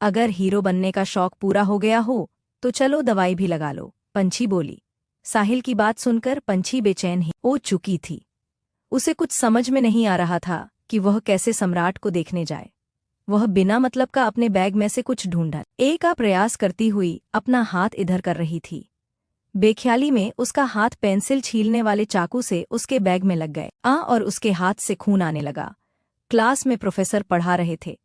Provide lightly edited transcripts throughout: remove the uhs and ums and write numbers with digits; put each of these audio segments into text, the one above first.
अगर हीरो बनने का शौक पूरा हो गया हो तो चलो दवाई भी लगा लो, पंछी बोली। साहिल की बात सुनकर पंछी बेचैन ही हो चुकी थी। उसे कुछ समझ में नहीं आ रहा था कि वह कैसे सम्राट को देखने जाए। वह बिना मतलब का अपने बैग में से कुछ ढूंढने का प्रयास करती हुई अपना हाथ इधर कर रही थी। बेख्याली में उसका हाथ पेंसिल छीलने वाले चाकू से उसके बैग में लग गए और उसके हाथ से खून आने लगा। क्लास में प्रोफेसर पढ़ा रहे थे।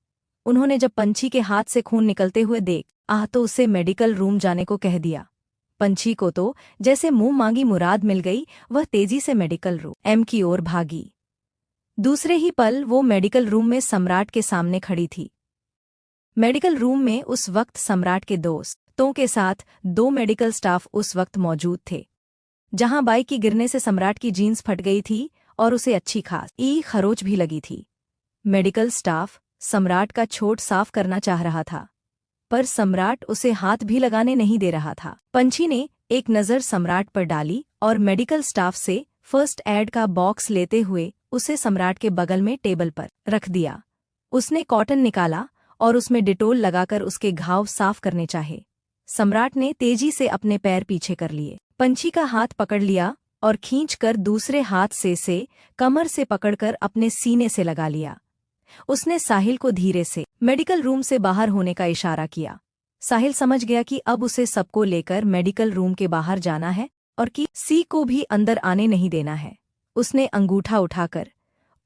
उन्होंने जब पंछी के हाथ से खून निकलते हुए देख तो उसे मेडिकल रूम जाने को कह दिया। पंछी को तो जैसे मुंह मांगी मुराद मिल गई। वह तेजी से मेडिकल रूम की ओर भागी। दूसरे ही पल वो मेडिकल रूम में सम्राट के सामने खड़ी थी। मेडिकल रूम में उस वक्त सम्राट के दोस्तों के साथ 2 मेडिकल स्टाफ उस वक्त मौजूद थे। जहां बाइक की गिरने से सम्राट की जीन्स फट गई थी और उसे अच्छी खासी खरोच भी लगी थी। मेडिकल स्टाफ सम्राट का चोट साफ करना चाह रहा था, पर सम्राट उसे हाथ भी लगाने नहीं दे रहा था। पंछी ने एक नज़र सम्राट पर डाली और मेडिकल स्टाफ से फर्स्ट एड का बॉक्स लेते हुए उसे सम्राट के बगल में टेबल पर रख दिया। उसने कॉटन निकाला और उसमें डिटोल लगाकर उसके घाव साफ करने चाहे। सम्राट ने तेजी से अपने पैर पीछे कर लिए। पंछी का हाथ पकड़ लिया और खींचकर दूसरे हाथ से कमर से पकड़कर अपने सीने से लगा लिया। उसने साहिल को धीरे से मेडिकल रूम से बाहर होने का इशारा किया। साहिल समझ गया कि अब उसे सबको लेकर मेडिकल रूम के बाहर जाना है और किसी को भी अंदर आने नहीं देना है। उसने अंगूठा उठाकर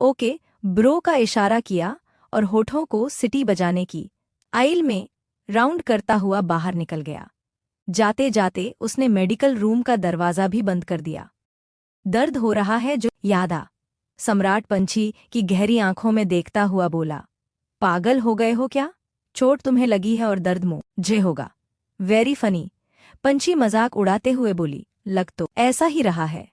ओके ब्रो का इशारा किया और होठों को सिटी बजाने की आइल में राउंड करता हुआ बाहर निकल गया। जाते जाते उसने मेडिकल रूम का दरवाज़ा भी बंद कर दिया। दर्द हो रहा है जो याद आ, सम्राट पंछी की गहरी आंखों में देखता हुआ बोला। पागल हो गए हो क्या? चोट तुम्हें लगी है और दर्द मुझे होगा। वेरी फनी, पंछी मजाक उड़ाते हुए बोली। लग तो ऐसा ही रहा है,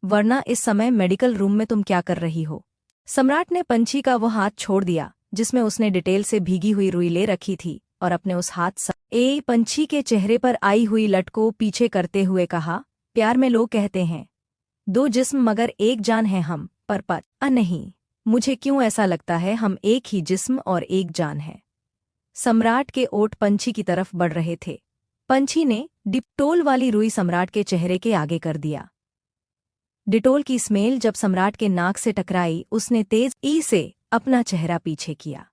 वरना इस समय मेडिकल रूम में तुम क्या कर रही हो? सम्राट ने पंछी का वो हाथ छोड़ दिया जिसमें उसने डिटेल से भीगी हुई रुई ले रखी थी और अपने उस हाथ से पंछी के चेहरे पर आई हुई लट को पीछे करते हुए कहा, प्यार में लोग कहते हैं 2 जिस्म मगर एक जान है हम, पर नहीं, मुझे क्यों ऐसा लगता है हम एक ही जिस्म और एक जान है। सम्राट के ओठ पंछी की तरफ बढ़ रहे थे। पंछी ने डिटोल वाली रुई सम्राट के चेहरे के आगे कर दिया। डिटोल की स्मेल जब सम्राट के नाक से टकराई उसने तेज से अपना चेहरा पीछे किया।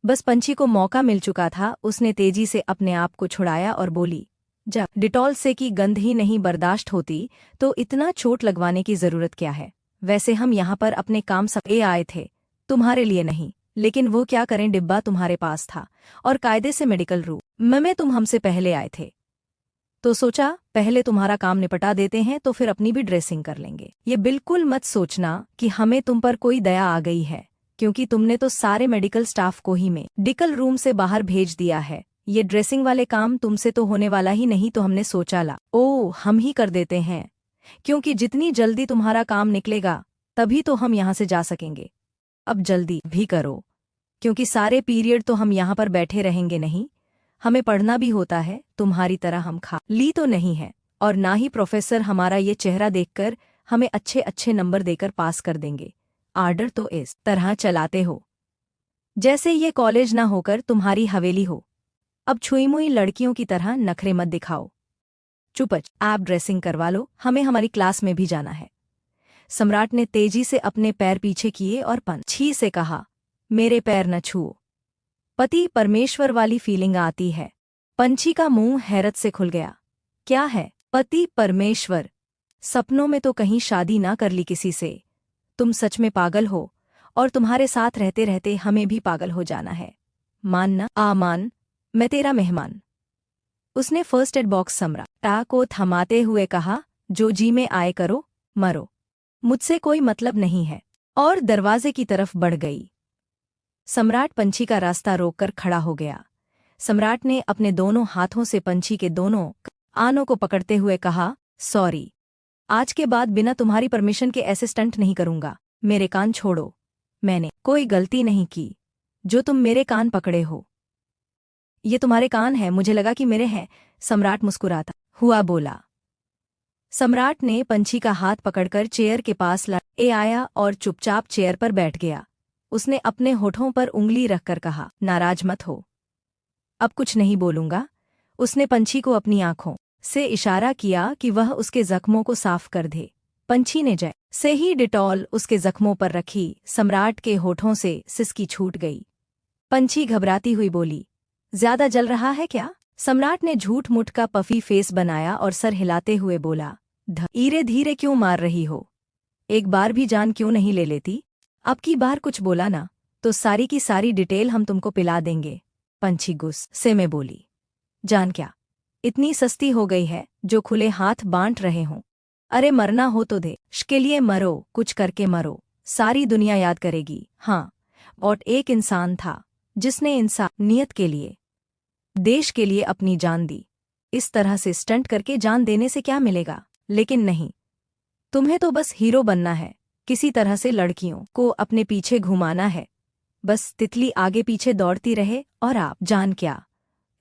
बस पंछी को मौका मिल चुका था। उसने तेजी से अपने आप को छुड़ाया और बोली, जब डिटॉल से की गंध ही नहीं बर्दाश्त होती तो इतना चोट लगवाने की जरूरत क्या है? वैसे हम यहाँ पर अपने काम से आए थे, तुम्हारे लिए नहीं, लेकिन वो क्या करें, डिब्बा तुम्हारे पास था और कायदे से मेडिकल रूम में तुम हमसे पहले आए थे, तो सोचा पहले तुम्हारा काम निपटा देते हैं तो फिर अपनी भी ड्रेसिंग कर लेंगे। ये बिल्कुल मत सोचना कि हमें तुम पर कोई दया आ गई है, क्योंकि तुमने तो सारे मेडिकल स्टाफ को ही मेडिकल रूम से बाहर भेज दिया है। ये ड्रेसिंग वाले काम तुमसे तो होने वाला ही नहीं, तो हमने सोचा हम ही कर देते हैं, क्योंकि जितनी जल्दी तुम्हारा काम निकलेगा तभी तो हम यहाँ से जा सकेंगे। अब जल्दी भी करो, क्योंकि सारे पीरियड तो हम यहाँ पर बैठे रहेंगे नहीं, हमें पढ़ना भी होता है। तुम्हारी तरह हम खाली तो नहीं है, और ना ही प्रोफेसर हमारा ये चेहरा देखकर हमें अच्छे अच्छे नंबर देकर पास कर देंगे। आर्डर तो इस तरह चलाते हो जैसे ये कॉलेज ना होकर तुम्हारी हवेली हो। अब छुई-मुई लड़कियों की तरह नखरे मत दिखाओ, आप ड्रेसिंग करवा लो, हमें हमारी क्लास में भी जाना है। सम्राट ने तेजी से अपने पैर पीछे किए और पंछी से कहा, मेरे पैर न छुओ, पति परमेश्वर वाली फीलिंग आती है। पंछी का मुंह हैरत से खुल गया। क्या है पति परमेश्वर? सपनों में तो कहीं शादी ना कर ली किसी से। तुम सच में पागल हो, और तुम्हारे साथ रहते रहते हमें भी पागल हो जाना है। मानना मान, मैं तेरा मेहमान। उसने फर्स्ट एड बॉक्स सम्राट को थमाते हुए कहा, जो जी में आए करो, मरो, मुझसे कोई मतलब नहीं है, और दरवाजे की तरफ बढ़ गई। सम्राट पंछी का रास्ता रोककर खड़ा हो गया। सम्राट ने अपने दोनों हाथों से पंछी के दोनों कानों को पकड़ते हुए कहा, सॉरी, आज के बाद बिना तुम्हारी परमिशन के ऐसे स्टंट नहीं करूंगा। मेरे कान छोड़ो, मैंने कोई गलती नहीं की जो तुम मेरे कान पकड़े हो। ये तुम्हारे कान हैं, मुझे लगा कि मेरे हैं। सम्राट मुस्कुराता हुआ बोला। सम्राट ने पंछी का हाथ पकड़कर चेयर के पास ले आया और चुपचाप चेयर पर बैठ गया। उसने अपने होठों पर उंगली रखकर कहा, नाराज मत हो, अब कुछ नहीं बोलूंगा। उसने पंछी को अपनी आंखों से इशारा किया कि वह उसके जख्मों को साफ कर दे। पंछी ने जैसे ही डिटॉल उसके जख्मों पर रखी, सम्राट के होठों से सिसकी छूट गई। पंछी घबराती हुई बोली, ज्यादा जल रहा है क्या? सम्राट ने झूठ मूठ का पफी फेस बनाया और सर हिलाते हुए बोला, धीरे धीरे क्यों मार रही हो? एक बार भी जान क्यों नहीं ले लेती? अब की बार कुछ बोला ना तो सारी की सारी डिटेल हम तुमको पिला देंगे। पंछी गुस्से में बोली, जान क्या इतनी सस्ती हो गई है जो खुले हाथ बांट रहे हों? अरे मरना हो तो देश के लिए मरो, कुछ करके मरो, सारी दुनिया याद करेगी। हाँ, और एक इंसान था जिसने इंसानियत के लिए, देश के लिए अपनी जान दी। इस तरह से स्टंट करके जान देने से क्या मिलेगा? लेकिन नहीं, तुम्हें तो बस हीरो बनना है, किसी तरह से लड़कियों को अपने पीछे घुमाना है। बस तितली आगे पीछे दौड़ती रहे और आप जान क्या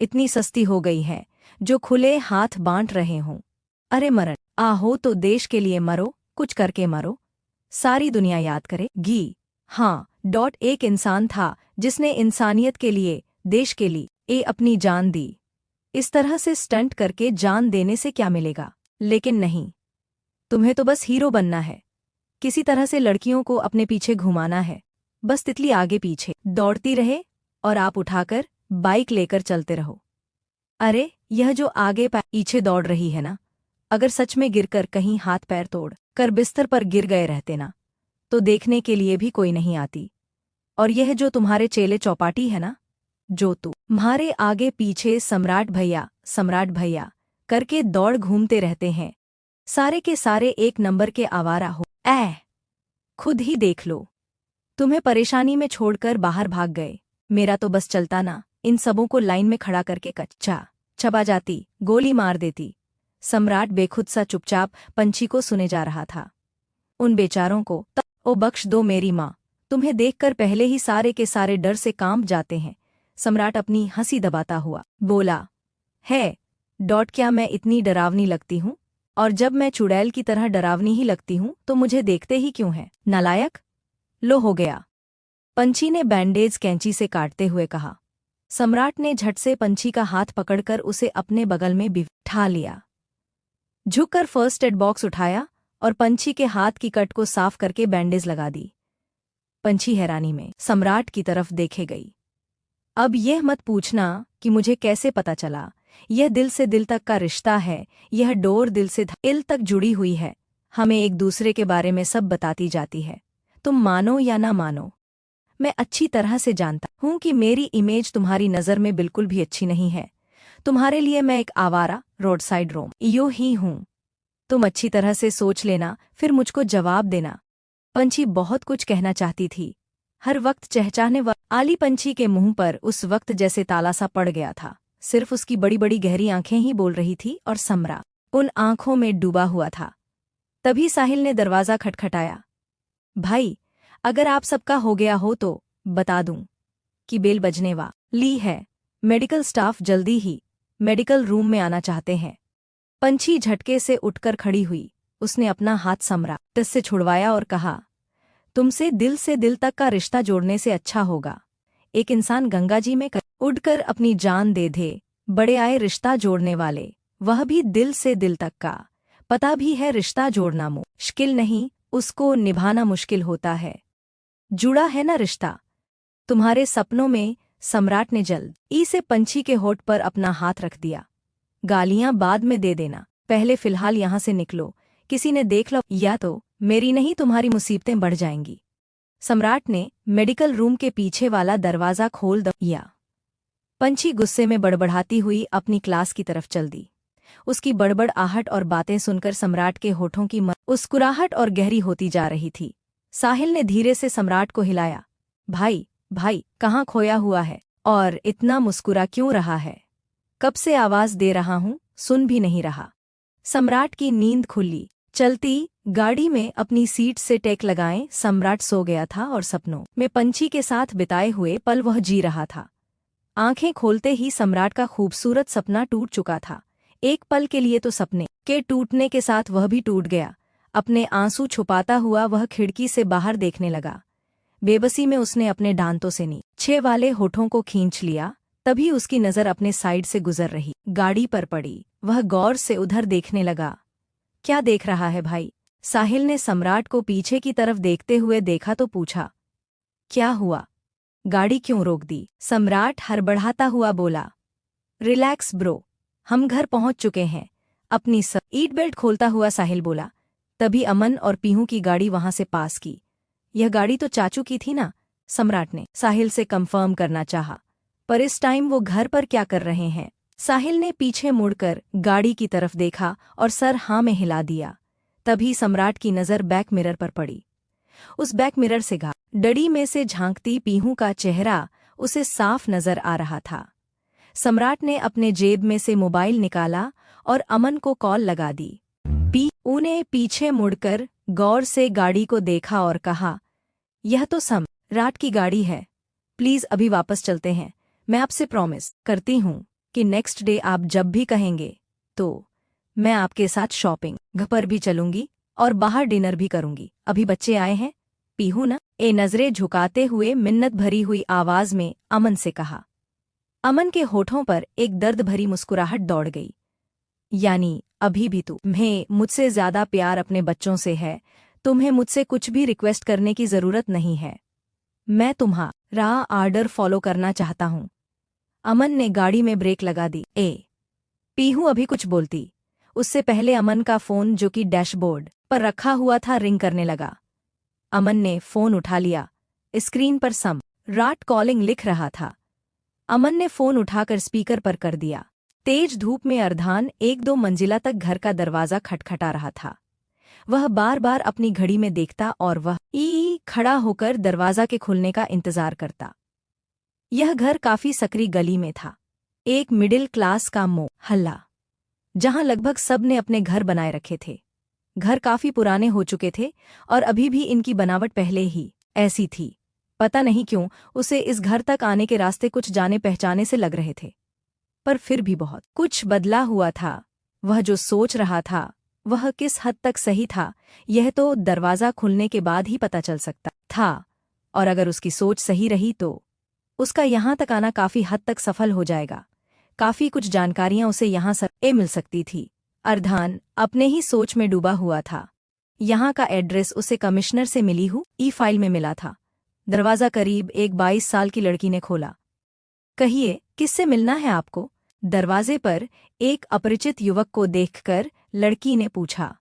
इतनी सस्ती हो गई है जो खुले हाथ बांट रहे हों। अरे मरण आहो तो देश के लिए मरो, कुछ करके मरो, सारी दुनिया याद करेगी। हाँ, एक इंसान था जिसने इंसानियत के लिए, देश के लिए अपनी जान दी। इस तरह से स्टंट करके जान देने से क्या मिलेगा? लेकिन नहीं, तुम्हें तो बस हीरो बनना है, किसी तरह से लड़कियों को अपने पीछे घुमाना है। बस तितली आगे पीछे दौड़ती रहे और आप उठाकर बाइक लेकर चलते रहो। अरे यह जो आगे पीछे दौड़ रही है ना, अगर सच में गिरकर कहीं हाथ पैर तोड़ कर बिस्तर पर गिर गए रहते ना, तो देखने के लिए भी कोई नहीं आती। और यह जो तुम्हारे चेले चौपाटी है ना, जो तुम्हारे आगे पीछे सम्राट भैया करके दौड़ घूमते रहते हैं, सारे के सारे एक नंबर के आवारा हो। खुद ही देख लो, तुम्हें परेशानी में छोड़कर बाहर भाग गए। मेरा तो बस चलता ना, इन सबों को लाइन में खड़ा करके कच्चा चबा जाती, गोली मार देती। सम्राट बेखुद सा चुपचाप पंछी को सुने जा रहा था। उन बेचारों को ओ बख्श दो मेरी माँ, तुम्हें देखकर पहले ही सारे के सारे डर से कांप जाते हैं। सम्राट अपनी हंसी दबाता हुआ बोला, है क्या मैं इतनी डरावनी लगती हूँ? और जब मैं चुड़ैल की तरह डरावनी ही लगती हूँ तो मुझे देखते ही क्यों है? नालायक, लो हो गया, पंछी ने बैंडेज कैंची से काटते हुए कहा। सम्राट ने झट से पंछी का हाथ पकड़कर उसे अपने बगल में बिठा लिया, झुककर फर्स्ट एड बॉक्स उठाया और पंछी के हाथ की कट को साफ करके बैंडेज लगा दी। पंछी हैरानी में सम्राट की तरफ देखे गई। अब यह मत पूछना कि मुझे कैसे पता चला, यह दिल से दिल तक का रिश्ता है, यह डोर दिल से दिल तक जुड़ी हुई है, हमें एक दूसरे के बारे में सब बताती जाती है। तुम मानो या ना मानो, मैं अच्छी तरह से जानता हूं कि मेरी इमेज तुम्हारी नज़र में बिल्कुल भी अच्छी नहीं है। तुम्हारे लिए मैं एक आवारा रोड साइड रोमियो ही हूं। तुम अच्छी तरह से सोच लेना, फिर मुझको जवाब देना। पंछी बहुत कुछ कहना चाहती थी, हर वक्त चहचहाने वाली पंछी के मुंह पर उस वक्त जैसे ताला सा पड़ गया था। सिर्फ उसकी बड़ी बड़ी गहरी आंखें ही बोल रही थी और सम्राट उन आंखों में डूबा हुआ था। तभी साहिल ने दरवाज़ा खटखटाया। भाई, अगर आप सबका हो गया हो तो बता दूं कि बेल बजने वाली है, मेडिकल स्टाफ जल्दी ही मेडिकल रूम में आना चाहते हैं। पंछी झटके से उठकर खड़ी हुई, उसने अपना हाथ सम्राट से छुड़वाया और कहा, तुमसे दिल तक का रिश्ता जोड़ने से अच्छा होगा एक इंसान गंगा जी में उड़कर अपनी जान दे दे। बड़े आए रिश्ता जोड़ने वाले, वह भी दिल से दिल तक का। पता भी है रिश्ता जोड़ना मुश्किल नहीं, उसको निभाना मुश्किल होता है। जुड़ा है ना रिश्ता तुम्हारे सपनों में। सम्राट ने जल्दी से पंछी के होठ पर अपना हाथ रख दिया। गालियां बाद में दे देना, पहले फिलहाल यहाँ से निकलो, किसी ने देख लो या तो मेरी नहीं तुम्हारी मुसीबतें बढ़ जाएंगी। सम्राट ने मेडिकल रूम के पीछे वाला दरवाज़ा खोल दिया। पंछी गुस्से में बड़बड़ाती हुई अपनी क्लास की तरफ चल दी। उसकी बड़बड़ आहट और बातें सुनकर सम्राट के होठों की मुस्कुराहट और गहरी होती जा रही थी। साहिल ने धीरे से सम्राट को हिलाया। भाई कहाँ खोया हुआ है और इतना मुस्कुरा क्यों रहा है? कब से आवाज दे रहा हूँ, सुन भी नहीं रहा। सम्राट की नींद खुली। चलती गाड़ी में अपनी सीट से टेक लगाएं सम्राट सो गया था और सपनों में पंछी के साथ बिताए हुए पल वह जी रहा था। आंखें खोलते ही सम्राट का खूबसूरत सपना टूट चुका था। एक पल के लिए तो सपने के टूटने के साथ वह भी टूट गया। अपने आंसू छुपाता हुआ वह खिड़की से बाहर देखने लगा। बेबसी में उसने अपने दांतों से नीचे वाले होठों को खींच लिया। तभी उसकी नज़र अपने साइड से गुजर रही गाड़ी पर पड़ी। वह गौर से उधर देखने लगा। क्या देख रहा है भाई? साहिल ने सम्राट को पीछे की तरफ देखते हुए देखा तो पूछा। क्या हुआ? गाड़ी क्यों रोक दी? सम्राट हड़बड़ाता हुआ बोला। रिलैक्स ब्रो, हम घर पहुंच चुके हैं। अपनी सीट बेल्ट खोलता हुआ साहिल बोला। तभी अमन और पीहू की गाड़ी वहां से पास की। यह गाड़ी तो चाचू की थी ना? सम्राट ने साहिल से कंफर्म करना चाहा। पर इस टाइम वो घर पर क्या कर रहे हैं? साहिल ने पीछे मुड़कर गाड़ी की तरफ देखा और सर हाँ में हिला दिया। तभी सम्राट की नज़र बैक मिरर पर पड़ी। उस बैक मिरर से डड़ी में से झांकती पीहू का चेहरा उसे साफ नजर आ रहा था। सम्राट ने अपने जेब में से मोबाइल निकाला और अमन को कॉल लगा दी। पीहू ने पीछे मुड़कर गौर से गाड़ी को देखा और कहा, यह तो सम्राट की गाड़ी है। प्लीज अभी वापस चलते हैं। मैं आपसे प्रॉमिस करती हूँ कि नेक्स्ट डे आप जब भी कहेंगे तो मैं आपके साथ शॉपिंग पर भी चलूंगी और बाहर डिनर भी करूंगी। अभी बच्चे आए हैं। पीहू न नजरें झुकाते हुए मिन्नत भरी हुई आवाज में अमन से कहा। अमन के होठों पर एक दर्द भरी मुस्कुराहट दौड़ गई। यानी अभी भी तुम्हें मुझसे ज्यादा प्यार अपने बच्चों से है। तुम्हें मुझसे कुछ भी रिक्वेस्ट करने की जरूरत नहीं है। मैं तुम्हारा आर्डर फॉलो करना चाहता हूँ। अमन ने गाड़ी में ब्रेक लगा दी। पीहू अभी कुछ बोलती उससे पहले अमन का फोन जो कि डैशबोर्ड पर रखा हुआ था रिंग करने लगा। अमन ने फोन उठा लिया। स्क्रीन पर सम्राट कॉलिंग लिख रहा था। अमन ने फोन उठाकर स्पीकर पर कर दिया। तेज धूप में अर्धान 1-2 मंजिला तक घर का दरवाजा खटखटा रहा था। वह बार बार अपनी घड़ी में देखता और वह खड़ा होकर दरवाजा के खुलने का इंतजार करता। यह घर काफी सकरी गली में था। एक मिडिल क्लास का मोहल्ला जहां लगभग सब ने अपने घर बनाए रखे थे। घर काफी पुराने हो चुके थे और अभी भी इनकी बनावट पहले ही ऐसी थी। पता नहीं क्यों उसे इस घर तक आने के रास्ते कुछ जाने पहचाने से लग रहे थे, पर फिर भी बहुत कुछ बदला हुआ था। वह जो सोच रहा था वह किस हद तक सही था यह तो दरवाजा खुलने के बाद ही पता चल सकता था, और अगर उसकी सोच सही रही तो उसका यहाँ तक आना काफी हद तक सफल हो जाएगा। काफी कुछ जानकारियां उसे यहाँ से मिल सकती थी। अर्धान अपने ही सोच में डूबा हुआ था। यहाँ का एड्रेस उसे कमिश्नर से मिली हुई फाइल में मिला था। दरवाजा करीब एक 22 साल की लड़की ने खोला। कहिए, किससे मिलना है आपको? दरवाजे पर एक अपरिचित युवक को देखकर लड़की ने पूछा।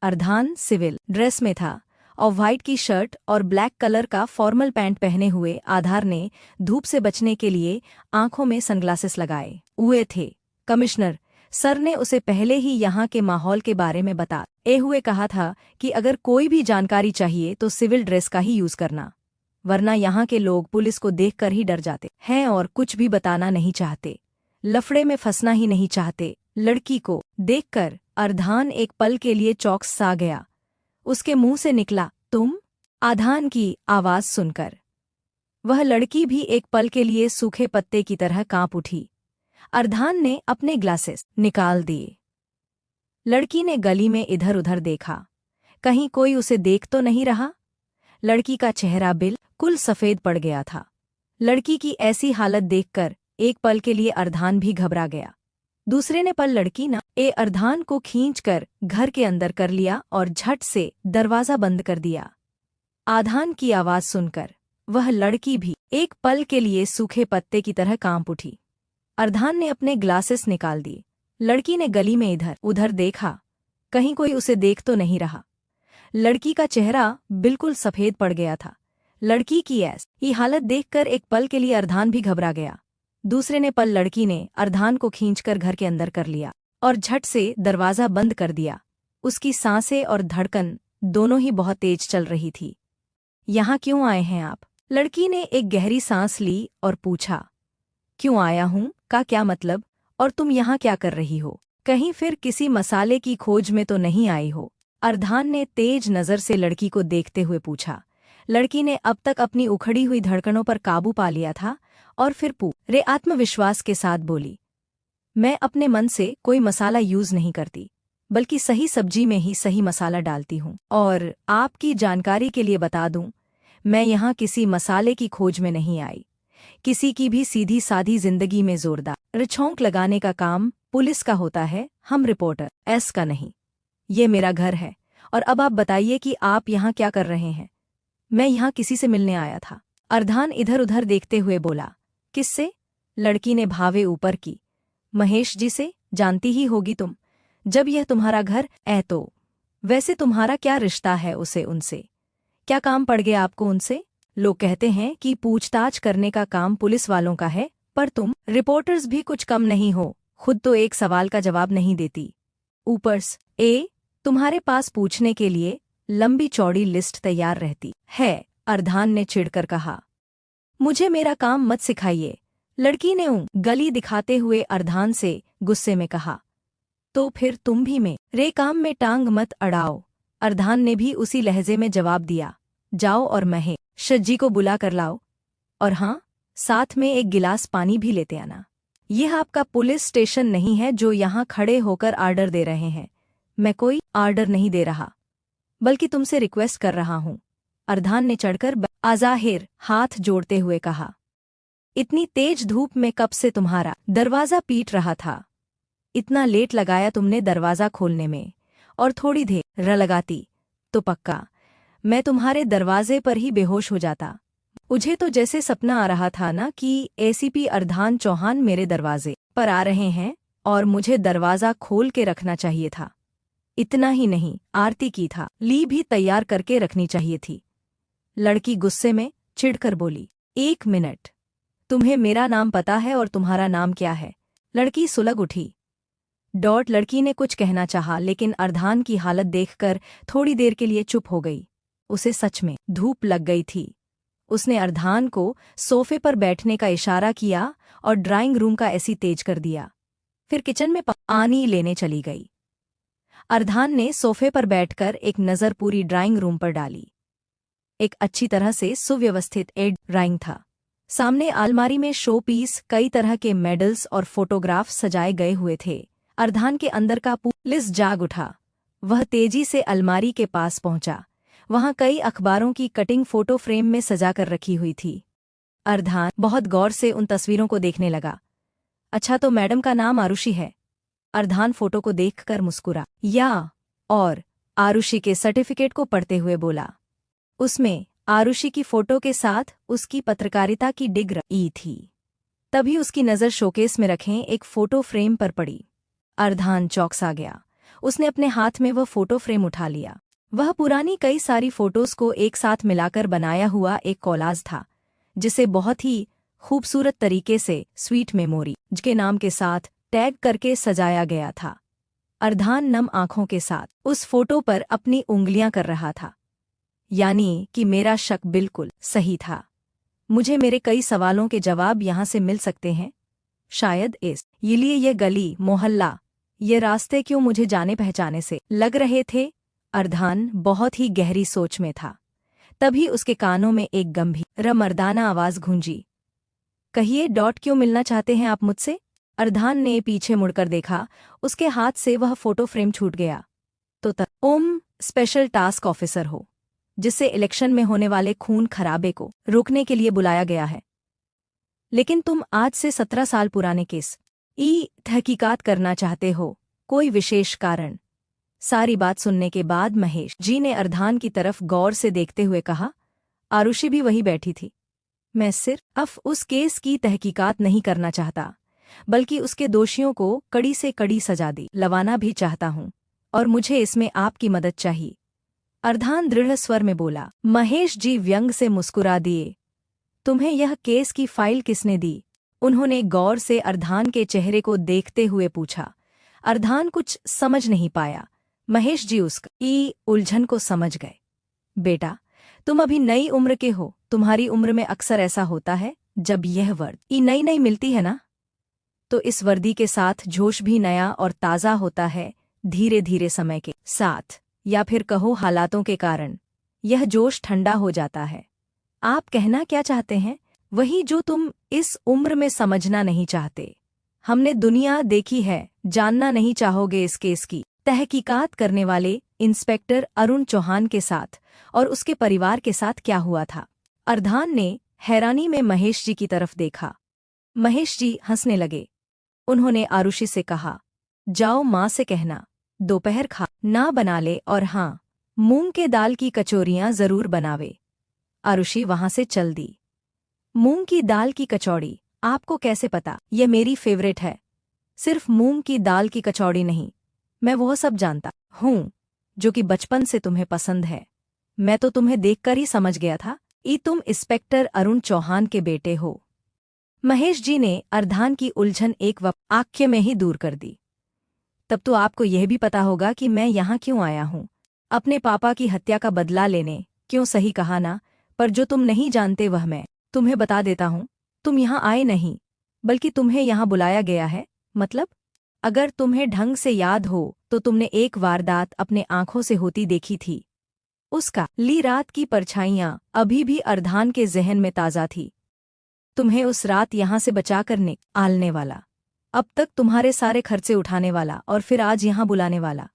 अर्धान सिविल ड्रेस में था और व्हाइट की शर्ट और ब्लैक कलर का फॉर्मल पैंट पहने हुए आधार ने धूप से बचने के लिए आंखों में सनग्लासेस लगाए हुए थे। कमिश्नर सर ने उसे पहले ही यहाँ के माहौल के बारे में बताए हुए कहा था कि अगर कोई भी जानकारी चाहिए तो सिविल ड्रेस का ही यूज करना, वरना यहाँ के लोग पुलिस को देखकर ही डर जाते हैं और कुछ भी बताना नहीं चाहते, लफड़े में फंसना ही नहीं चाहते। लड़की को देखकर अर्धान एक पल के लिए चौंक सा गया। उसके मुंह से निकला, तुम? आधान की आवाज सुनकर वह लड़की भी एक पल के लिए सूखे पत्ते की तरह कांप उठी। अर्धान ने अपने ग्लासेस निकाल दिए। लड़की ने गली में इधर उधर देखा, कहीं कोई उसे देख तो नहीं रहा। लड़की का चेहरा बिल्कुल सफेद पड़ गया था। लड़की की ऐसी हालत देखकर एक पल के लिए अर्धान भी घबरा गया। दूसरे ने पल लड़की ने अर्धान को खींचकर घर के अंदर कर लिया और झट से दरवाजा बंद कर दिया। आधान की आवाज सुनकर वह लड़की भी एक पल के लिए सूखे पत्ते की तरह कांप उठी। अर्धान ने अपने ग्लासेस निकाल दिए। लड़की ने गली में इधर उधर देखा, कहीं कोई उसे देख तो नहीं रहा। लड़की का चेहरा बिल्कुल सफेद पड़ गया था। लड़की की ऐसी हालत देखकर एक पल के लिए अर्धान भी घबरा गया। दूसरे ने पल लड़की ने अर्धान को खींचकर घर के अंदर कर लिया और झट से दरवाजा बंद कर दिया। उसकी सांसें और धड़कन दोनों ही बहुत तेज चल रही थी। यहाँ क्यों आए हैं आप? लड़की ने एक गहरी सांस ली और पूछा। क्यों आया हूँ का क्या मतलब? और तुम यहाँ क्या कर रही हो? कहीं फिर किसी मसाले की खोज में तो नहीं आई हो? अर्धान ने तेज नजर से लड़की को देखते हुए पूछा। लड़की ने अब तक अपनी उखड़ी हुई धड़कनों पर काबू पा लिया था और फिर पूरे आत्मविश्वास के साथ बोली, मैं अपने मन से कोई मसाला यूज नहीं करती, बल्कि सही सब्जी में ही सही मसाला डालती हूँ। और आपकी जानकारी के लिए बता दूं, मैं यहाँ किसी मसाले की खोज में नहीं आई। किसी की भी सीधी सादी जिंदगी में जोरदार छौंक लगाने का काम पुलिस का होता है, हम रिपोर्टर एस का नहीं। ये मेरा घर है, और अब आप बताइए कि आप यहाँ क्या कर रहे हैं? मैं यहाँ किसी से मिलने आया था। अर्धान इधर उधर देखते हुए बोला। किससे? लड़की ने भावे ऊपर की। महेश जी से, जानती ही होगी तुम। जब यह तुम्हारा घर है तो वैसे तुम्हारा क्या रिश्ता है उनसे? क्या काम पड़ गया आपको उनसे? लोग कहते हैं कि पूछताछ करने का काम पुलिस वालों का है, पर तुम रिपोर्टर्स भी कुछ कम नहीं हो, खुद तो एक सवाल का जवाब नहीं देती, ऊपर से तुम्हारे पास पूछने के लिए लंबी चौड़ी लिस्ट तैयार रहती है। अर्धान ने चिढ़कर कहा। मुझे मेरा काम मत सिखाइए, लड़की ने गली दिखाते हुए अर्धान से गुस्से में कहा। तो फिर तुम भी मेरे काम में टांग मत अड़ाओ, अर्धान ने भी उसी लहजे में जवाब दिया। जाओ और महेश जी को बुला कर लाओ, और हाँ, साथ में एक गिलास पानी भी लेते आना। यह आपका पुलिस स्टेशन नहीं है जो यहाँ खड़े होकर आर्डर दे रहे हैं। मैं कोई आर्डर नहीं दे रहा, बल्कि तुमसे रिक्वेस्ट कर रहा हूँ, अर्धान ने चढ़कर आज़ाहिर हाथ जोड़ते हुए कहा। इतनी तेज धूप में कब से तुम्हारा दरवाज़ा पीट रहा था? इतना लेट लगाया तुमने दरवाज़ा खोलने में, और थोड़ी देर लगाती तो पक्का मैं तुम्हारे दरवाजे पर ही बेहोश हो जाता। मुझे तो जैसे सपना आ रहा था ना कि एसीपी अर्धान चौहान मेरे दरवाजे पर आ रहे हैं और मुझे दरवाज़ा खोल के रखना चाहिए था। इतना ही नहीं, आरती की था ली भी तैयार करके रखनी चाहिए थी। लड़की गुस्से में चिढ़कर बोली। 1 मिनट, तुम्हें मेरा नाम पता है और तुम्हारा नाम क्या है? लड़की सुलग उठी। लड़की ने कुछ कहना चाहा, लेकिन अर्धान की हालत देखकर थोड़ी देर के लिए चुप हो गई। उसे सच में धूप लग गई थी। उसने अर्धान को सोफे पर बैठने का इशारा किया और ड्राइंग रूम का एसी तेज कर दिया। फिर किचन में पानी लेने चली गई। अर्धान ने सोफे पर बैठकर एक नज़र पूरी ड्राइंग रूम पर डाली। एक अच्छी तरह से सुव्यवस्थित ड्राइंग था। सामने अलमारी में शो पीस, कई तरह के मेडल्स और फोटोग्राफ सजाए गए हुए थे। अर्धान के अंदर का पुलिस जाग उठा। वह तेजी से अलमारी के पास पहुंचा। वहां कई अखबारों की कटिंग फोटो फ्रेम में सजाकर रखी हुई थी। अर्धान बहुत गौर से उन तस्वीरों को देखने लगा। अच्छा, तो मैडम का नाम आरुषि है। अर्धान फोटो को देखकर मुस्कुरा और आरुषि के सर्टिफिकेट को पढ़ते हुए बोला। उसमें आरुषि की फोटो के साथ उसकी पत्रकारिता की डिग्री थी। तभी उसकी नज़र शोकेस में रखें एक फोटो फ्रेम पर पड़ी। अर्धान चौंका गया। उसने अपने हाथ में वह फोटो फ्रेम उठा लिया। वह पुरानी कई सारी फोटोज को एक साथ मिलाकर बनाया हुआ एक कोलाज था, जिसे बहुत ही खूबसूरत तरीके से स्वीट मेमोरी के नाम के साथ टैग करके सजाया गया था। अर्धान नम आंखों के साथ उस फोटो पर अपनी उंगलियां कर रहा था। यानी कि मेरा शक बिल्कुल सही था। मुझे मेरे कई सवालों के जवाब यहाँ से मिल सकते हैं। शायद इसलिए ये गली, मोहल्ला, ये रास्ते क्यों मुझे जाने पहचाने से लग रहे थे। अर्धान बहुत ही गहरी सोच में था। तभी उसके कानों में एक गंभीर मर्दाना आवाज गूंजी। कहिए, क्यों मिलना चाहते हैं आप मुझसे? अर्धान ने पीछे मुड़कर देखा। उसके हाथ से वह फोटो फ्रेम छूट गया। तो स्पेशल टास्क ऑफिसर हो, जिससे इलेक्शन में होने वाले खून खराबे को रोकने के लिए बुलाया गया है। लेकिन तुम आज से 17 साल पुराने केस तहकीकात करना चाहते हो, कोई विशेष कारण? सारी बात सुनने के बाद महेश जी ने अर्धान की तरफ गौर से देखते हुए कहा। आरुषि भी वही बैठी थी। मैं सिर्फ उस केस की तहकीकात नहीं करना चाहता, बल्कि उसके दोषियों को कड़ी से कड़ी सजा दिलवाना भी चाहता हूँ, और मुझे इसमें आपकी मदद चाहिए। अर्धान दृढ़ स्वर में बोला। महेश जी व्यंग से मुस्कुरा दिए। तुम्हें यह केस की फाइल किसने दी? उन्होंने गौर से अर्धान के चेहरे को देखते हुए पूछा। अर्धान कुछ समझ नहीं पाया। महेश जी उसकी उलझन को समझ गए। बेटा, तुम अभी नई उम्र के हो। तुम्हारी उम्र में अक्सर ऐसा होता है, जब यह वर्दी नई मिलती है ना, तो इस वर्दी के साथ जोश भी नया और ताज़ा होता है। धीरे धीरे समय के साथ, या फिर कहो हालातों के कारण, यह जोश ठंडा हो जाता है। आप कहना क्या चाहते हैं? वही जो तुम इस उम्र में समझना नहीं चाहते। हमने दुनिया देखी है, जानना नहीं चाहोगे इस केस की तहकीकात करने वाले इंस्पेक्टर अरुण चौहान के साथ और उसके परिवार के साथ क्या हुआ था। अर्धान ने हैरानी में महेश जी की तरफ देखा। महेश जी हंसने लगे। उन्होंने आरुषि से कहा, जाओ माँ से कहना दोपहर खा ना बना ले, और हाँ, मूंग के दाल की कचौरियां जरूर बनावे। आरुषि वहां से चल दी। मूंग की दाल की कचौड़ी, आपको कैसे पता? यह मेरी फेवरेट है। सिर्फ मूंग की दाल की कचौड़ी नहीं, मैं वह सब जानता हूँ जो कि बचपन से तुम्हें पसंद है। मैं तो तुम्हें देखकर ही समझ गया था कि तुम इंस्पेक्टर अरुण चौहान के बेटे हो। महेश जी ने अर्धान की उलझन एक वाक्य में ही दूर कर दी। तब तो आपको यह भी पता होगा कि मैं यहाँ क्यों आया हूँ। अपने पापा की हत्या का बदला लेने। क्यों, सही कहा ना? पर जो तुम नहीं जानते वह मैं तुम्हें बता देता हूँ। तुम यहाँ आए नहीं, बल्कि तुम्हें यहाँ बुलाया गया है। मतलब, अगर तुम्हें ढंग से याद हो तो तुमने एक वारदात अपने आंखों से होती देखी थी। उसका ली रात की परछाइयाँ अभी भी अर्धान के जहन में ताज़ा थी। तुम्हें उस रात यहाँ से बचा कर निकालने वाला, अब तक तुम्हारे सारे खर्चे उठाने वाला और फिर आज यहाँ बुलाने वाला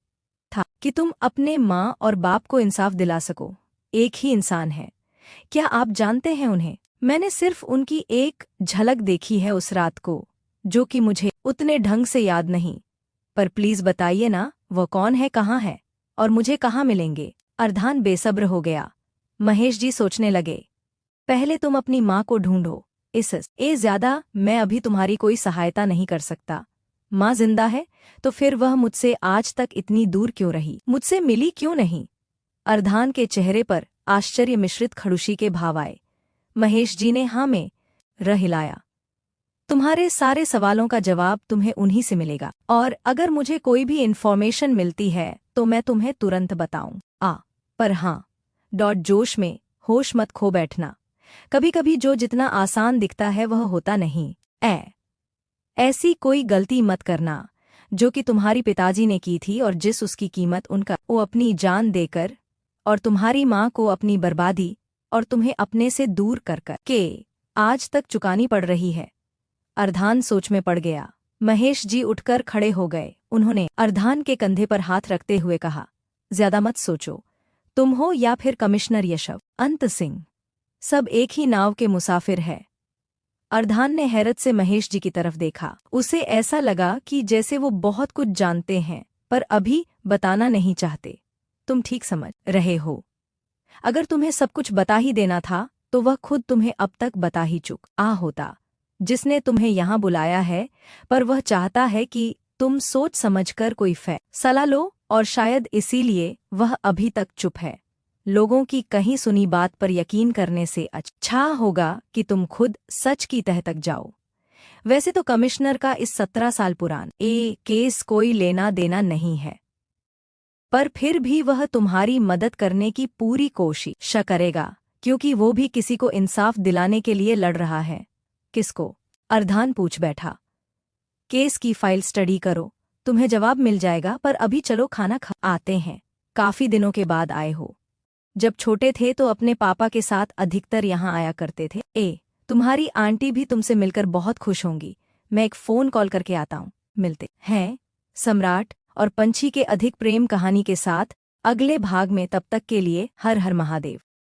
था कि तुम अपने माँ और बाप को इंसाफ दिला सको। एक ही इंसान है। क्या आप जानते हैं उन्हें? मैंने सिर्फ उनकी एक झलक देखी है उस रात को, जो कि मुझे उतने ढंग से याद नहीं। पर प्लीज बताइए ना, वह कौन है, कहाँ है और मुझे कहाँ मिलेंगे? अर्धान बेसब्र हो गया। महेश जी सोचने लगे, पहले तुम अपनी माँ को ढूंढो। ज्यादा मैं अभी तुम्हारी कोई सहायता नहीं कर सकता। माँ जिंदा है तो फिर वह मुझसे आज तक इतनी दूर क्यों रही, मुझसे मिली क्यों नहीं? अर्धान के चेहरे पर आश्चर्य मिश्रित खड़ुशी के भाव आए। महेश जी ने हाँ में रह हिलाया। तुम्हारे सारे सवालों का जवाब तुम्हें उन्हीं से मिलेगा, और अगर मुझे कोई भी इन्फॉर्मेशन मिलती है तो मैं तुम्हें तुरंत बताऊं। पर हाँ, जोश में होश मत खो बैठना। कभी कभी जो जितना आसान दिखता है वह होता नहीं। ऐसी कोई गलती मत करना जो कि तुम्हारी पिताजी ने की थी और जिस उसकी कीमत उनका वो अपनी जान देकर और तुम्हारी माँ को अपनी बर्बादी और तुम्हें अपने से दूर कर के आज तक चुकानी पड़ रही है। अर्धान सोच में पड़ गया। महेश जी उठकर खड़े हो गए। उन्होंने अर्धान के कंधे पर हाथ रखते हुए कहा, ज्यादा मत सोचो। तुम हो या फिर कमिश्नर यशवंत सिंह, सब एक ही नाव के मुसाफिर है। अर्धान ने हैरत से महेश जी की तरफ देखा। उसे ऐसा लगा कि जैसे वो बहुत कुछ जानते हैं पर अभी बताना नहीं चाहते। तुम ठीक समझ रहे हो। अगर तुम्हें सब कुछ बता ही देना था तो वह खुद तुम्हें अब तक बता ही चुका होता। जिसने तुम्हें यहाँ बुलाया है, पर वह चाहता है कि तुम सोच समझकर कोई फैसला लो, और शायद इसीलिए वह अभी तक चुप है। लोगों की कहीं सुनी बात पर यकीन करने से अच्छा होगा कि तुम खुद सच की तह तक जाओ। वैसे तो कमिश्नर का इस 17 साल पुरान केस कोई लेना देना नहीं है, पर फिर भी वह तुम्हारी मदद करने की पूरी कोशिश करेगा, क्योंकि वो भी किसी को इंसाफ दिलाने के लिए लड़ रहा है। किसको? अर्धान पूछ बैठा। केस की फाइल स्टडी करो, तुम्हें जवाब मिल जाएगा। पर अभी चलो खाना खा आते हैं। काफी दिनों के बाद आए हो। जब छोटे थे तो अपने पापा के साथ अधिकतर यहाँ आया करते थे। तुम्हारी आंटी भी तुमसे मिलकर बहुत खुश होंगी। मैं एक फ़ोन कॉल करके आता हूँ। मिलते हैं। सम्राट और पंछी के अधिक प्रेम कहानी के साथ अगले भाग में। तब तक के लिए हर हर महादेव।